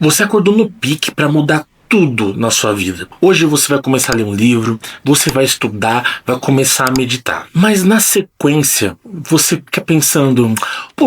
Você acordou no pique para mudar tudo na sua vida. Hoje você vai começar a ler um livro, você vai estudar, vai começar a meditar. Mas na sequência, você fica pensando,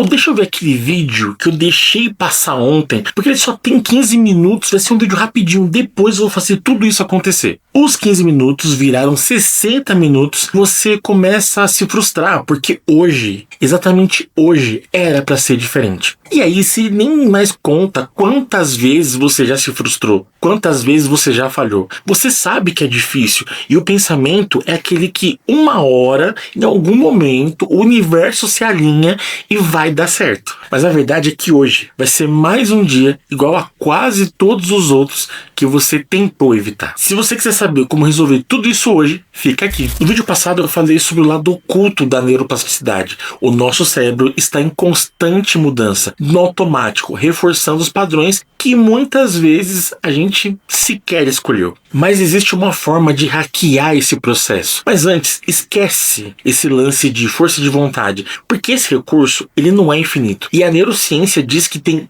deixa eu ver aquele vídeo que eu deixei passar ontem, porque ele só tem 15 minutos, vai ser um vídeo rapidinho, depois eu vou fazer tudo isso acontecer. Os 15 minutos viraram 60 minutos, você começa a se frustrar, porque hoje, exatamente hoje, era para ser diferente. E aí se nem mais conta quantas vezes você já se frustrou, quantas vezes você já falhou. Você sabe que é difícil, e o pensamento é aquele que uma hora, em algum momento, o universo se alinha e vai dar certo. Mas a verdade é que hoje vai ser mais um dia igual a quase todos os outros que você tentou evitar. Se você quiser saber como resolver tudo isso hoje, fica aqui. No vídeo passado eu falei sobre o lado oculto da neuroplasticidade. O nosso cérebro está em constante mudança, no automático, reforçando os padrões que muitas vezes a gente sequer escolheu. Mas existe uma forma de hackear esse processo. Mas antes, esquece esse lance de força de vontade, porque esse recurso, ele não é infinito. E a neurociência diz que tem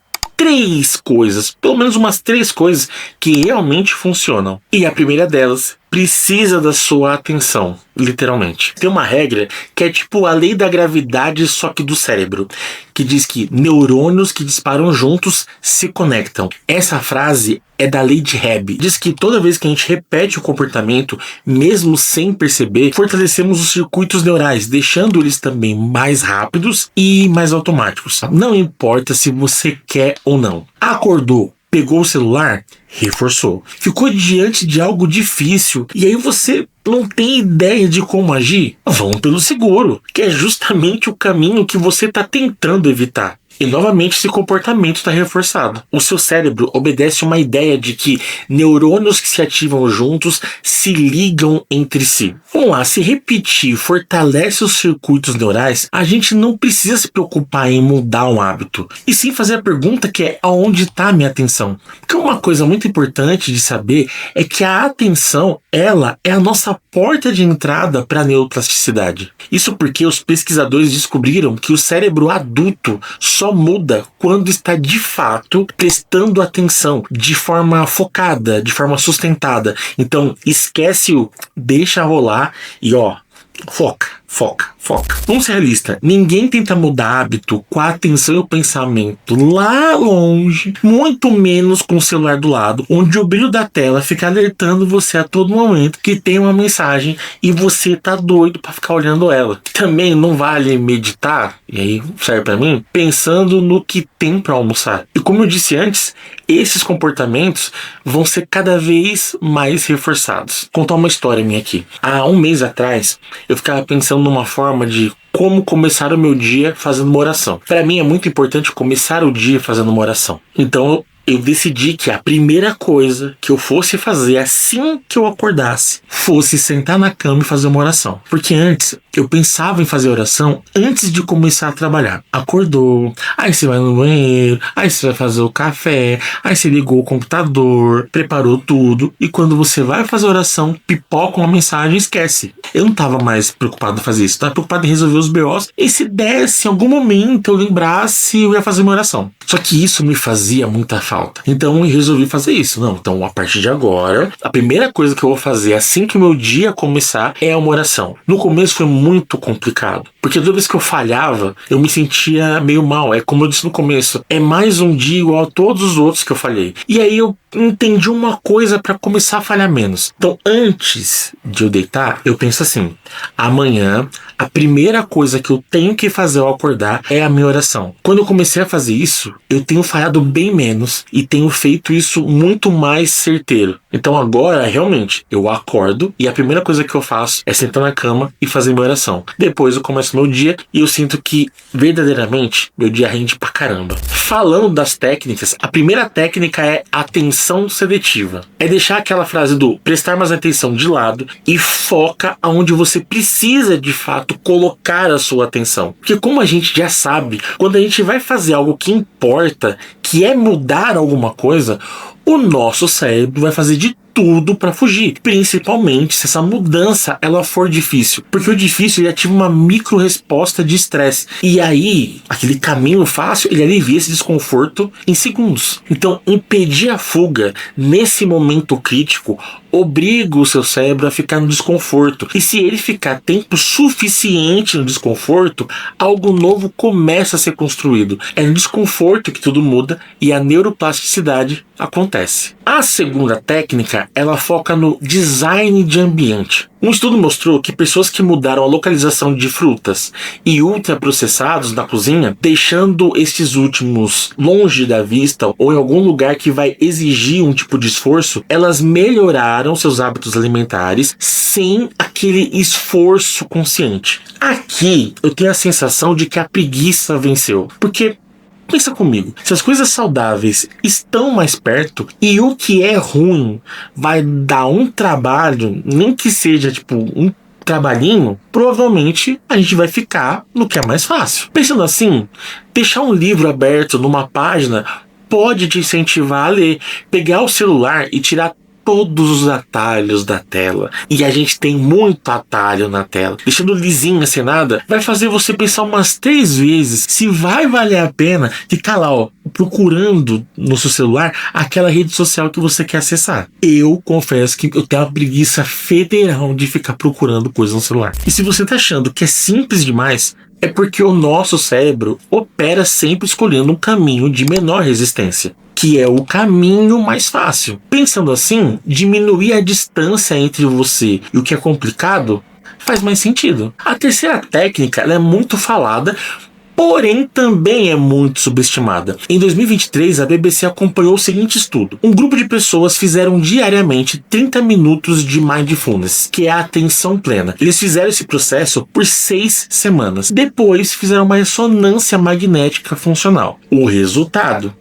pelo menos umas 3 coisas que realmente funcionam. E a primeira delas precisa da sua atenção, literalmente. Tem uma regra que é tipo a lei da gravidade, só que do cérebro, que diz que neurônios que disparam juntos se conectam. Essa frase é da lei de Hebb. Diz que toda vez que a gente repete o comportamento, mesmo sem perceber, fortalecemos os circuitos neurais, deixando eles também mais rápidos e mais automáticos. Não importa se você quer ou não. Acordou, pegou o celular, reforçou. Ficou diante de algo difícil e aí você não tem ideia de como agir? Vamos pelo seguro, que é justamente o caminho que você está tentando evitar. E novamente esse comportamento está reforçado. O seu cérebro obedece uma ideia de que neurônios que se ativam juntos se ligam entre si. Vamos lá, se repetir fortalece os circuitos neurais, a gente não precisa se preocupar em mudar um hábito, e sim fazer a pergunta que é: aonde está a minha atenção? Porque uma coisa muito importante de saber é que a atenção, ela é a nossa porta de entrada para a neuroplasticidade. Isso porque os pesquisadores descobriram que o cérebro adulto só muda quando está de fato prestando atenção, de forma focada, de forma sustentada. Então esquece o deixa rolar e foca. Vamos ser realistas, ninguém tenta mudar hábito com a atenção e o pensamento lá longe, muito menos com o celular do lado, onde o brilho da tela fica alertando você a todo momento que tem uma mensagem e você tá doido para ficar olhando ela. Também não vale meditar, e aí serve para mim, pensando no que tem para almoçar. E como eu disse antes, esses comportamentos vão ser cada vez mais reforçados. Vou contar uma história minha aqui. Há um mês atrás, eu ficava pensando numa forma de como começar o meu dia fazendo uma oração. Para mim é muito importante começar o dia fazendo uma oração. Então eu decidi que a primeira coisa que eu fosse fazer assim que eu acordasse fosse sentar na cama e fazer uma oração. Porque antes eu pensava em fazer oração antes de começar a trabalhar. Acordou, aí você vai no banheiro, aí você vai fazer o café, aí você ligou o computador, preparou tudo, e quando você vai fazer a oração, pipoca uma mensagem e esquece. Eu não estava mais preocupado em fazer isso, estava preocupado em resolver os BOs, e se desse em algum momento eu lembrasse, eu ia fazer uma oração. Só que isso me fazia muita falta. Então eu resolvi fazer isso. Então a partir de agora, a primeira coisa que eu vou fazer assim que o meu dia começar é uma oração. No começo foi muito complicado, porque toda vez que eu falhava, eu me sentia meio mal. É como eu disse no começo, é mais um dia igual a todos os outros que eu falhei. E aí eu entendi uma coisa para começar a falhar menos. Então antes de eu deitar, eu penso assim: amanhã a primeira coisa que eu tenho que fazer ao acordar é a minha oração. Quando eu comecei a fazer isso, eu tenho falhado bem menos e tenho feito isso muito mais certeiro. Então agora, realmente, eu acordo e a primeira coisa que eu faço é sentar na cama e fazer minha oração. Depois eu começo meu dia e eu sinto que, verdadeiramente, meu dia rende pra caramba. Falando das técnicas, a primeira técnica é atenção seletiva. É deixar aquela frase do prestar mais atenção de lado e foca aonde você precisa, de fato, colocar a sua atenção. Porque como a gente já sabe, quando a gente vai fazer algo que importa, que é mudar alguma coisa, o nosso cérebro vai fazer de tudo para fugir, principalmente se essa mudança ela for difícil, porque o difícil ele ativa uma micro resposta de estresse e aí aquele caminho fácil ele alivia esse desconforto em segundos. Então impedir a fuga nesse momento crítico obriga o seu cérebro a ficar no desconforto, e se ele ficar tempo suficiente no desconforto, algo novo começa a ser construído. É no desconforto que tudo muda e a neuroplasticidade acontece. A segunda técnica, ela foca no design de ambiente. Um estudo mostrou que pessoas que mudaram a localização de frutas e ultraprocessados na cozinha, deixando estes últimos longe da vista ou em algum lugar que vai exigir um tipo de esforço, elas melhoraram seus hábitos alimentares sem aquele esforço consciente. Aqui eu tenho a sensação de que a preguiça venceu, porque pensa comigo, se as coisas saudáveis estão mais perto e o que é ruim vai dar um trabalho, nem que seja tipo um trabalhinho, provavelmente a gente vai ficar no que é mais fácil. Pensando assim, deixar um livro aberto numa página pode te incentivar a ler, pegar o celular e tirar todos os atalhos da tela. E a gente tem muito atalho na tela. Deixando lisinha sem nada, vai fazer você pensar umas 3 vezes se vai valer a pena ficar lá, procurando no seu celular aquela rede social que você quer acessar. Eu confesso que eu tenho uma preguiça federal de ficar procurando coisas no celular. E se você tá achando que é simples demais, é porque o nosso cérebro opera sempre escolhendo um caminho de menor resistência, que é o caminho mais fácil. Pensando assim, diminuir a distância entre você e o que é complicado faz mais sentido. A terceira técnica ela é muito falada, porém também é muito subestimada. Em 2023, a BBC acompanhou o seguinte estudo. Um grupo de pessoas fizeram diariamente 30 minutos de mindfulness, que é a atenção plena. Eles fizeram esse processo por 6 semanas. Depois, fizeram uma ressonância magnética funcional. O resultado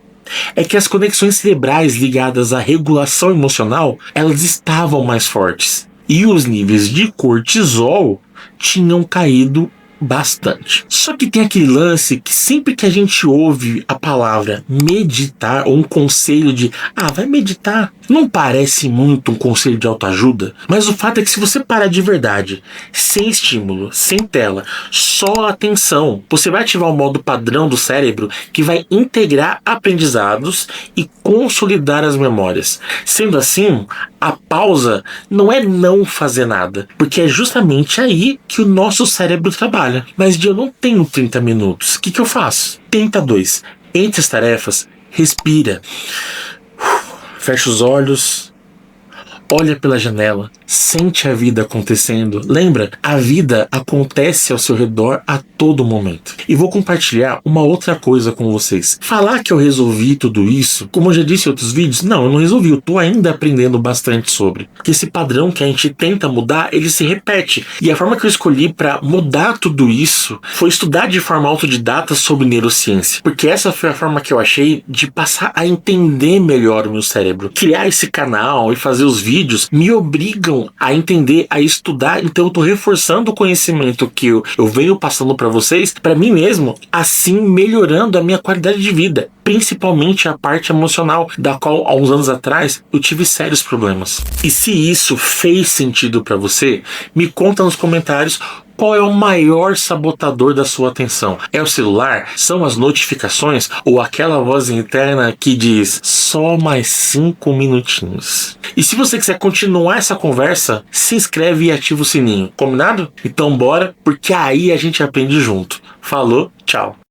é que as conexões cerebrais ligadas à regulação emocional, elas estavam mais fortes. E os níveis de cortisol tinham caído bastante. Só que tem aquele lance que sempre que a gente ouve a palavra meditar ou um conselho de vai meditar, não parece muito um conselho de autoajuda, mas o fato é que se você parar de verdade, sem estímulo, sem tela, só atenção, você vai ativar o modo padrão do cérebro que vai integrar aprendizados e consolidar as memórias. Sendo assim, a pausa não é não fazer nada, porque é justamente aí que o nosso cérebro trabalha. Mas eu não tenho 30 minutos. O que eu faço? Tenta 2. Entre as tarefas, respira. Fecha os olhos. Olha pela janela, sente a vida acontecendo. Lembra, a vida acontece ao seu redor a todo momento. E vou compartilhar uma outra coisa com vocês. Falar que eu resolvi tudo isso, como eu já disse em outros vídeos, não, eu não resolvi, eu tô ainda aprendendo bastante sobre. Porque esse padrão que a gente tenta mudar, ele se repete. E a forma que eu escolhi para mudar tudo isso foi estudar de forma autodidata sobre neurociência. Porque essa foi a forma que eu achei de passar a entender melhor o meu cérebro. Criar esse canal e fazer os vídeos me obrigam a entender, a estudar, então eu tô reforçando o conhecimento que eu venho passando para vocês, para mim mesmo, assim melhorando a minha qualidade de vida, principalmente a parte emocional, da qual há uns anos atrás eu tive sérios problemas. E se isso fez sentido para você, me conta nos comentários qual é o maior sabotador da sua atenção. É o celular? São as notificações? Ou aquela voz interna que diz só mais 5 minutinhos? E se você quiser continuar essa conversa, se inscreve e ativa o sininho. Combinado? Então bora, porque aí a gente aprende junto. Falou, tchau.